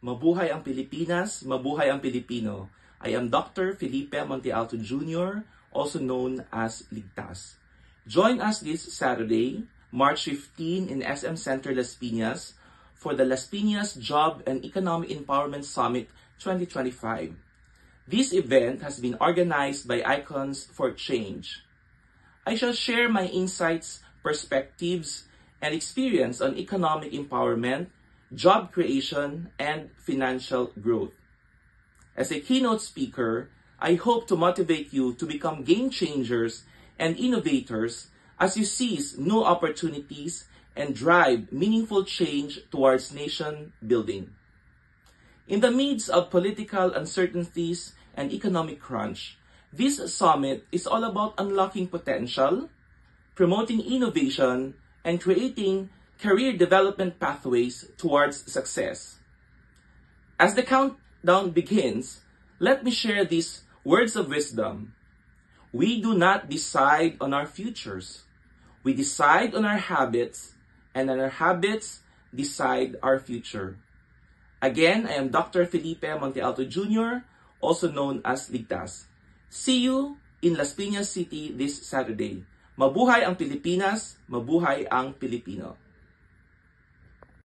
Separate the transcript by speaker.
Speaker 1: Mabuhay ang Pilipinas, mabuhay ang Pilipino. I am Dr. Felipe Montealto Jr., also known as Ligtas. Join us this Saturday, March 15 in SM Center Las Piñas for the Las Piñas Job and Economic Empowerment Summit 2025. This event has been organized by Icons for Change. I shall share my insights, perspectives, and experience on economic empowerment, job creation, and financial growth. As a keynote speaker, I hope to motivate you to become game changers and innovators as you seize new opportunities and drive meaningful change towards nation building. In the midst of political uncertainties and economic crunch, this summit is all about unlocking potential, promoting innovation, and creating career development pathways towards success. As the countdown begins, let me share these words of wisdom. We do not decide on our futures. We decide on our habits, and our habits decide our future. Again, I am Dr. Felipe Montealto Jr., also known as Ligtas. See you in Las Piñas City this Saturday. Mabuhay ang Pilipinas, mabuhay ang Pilipino.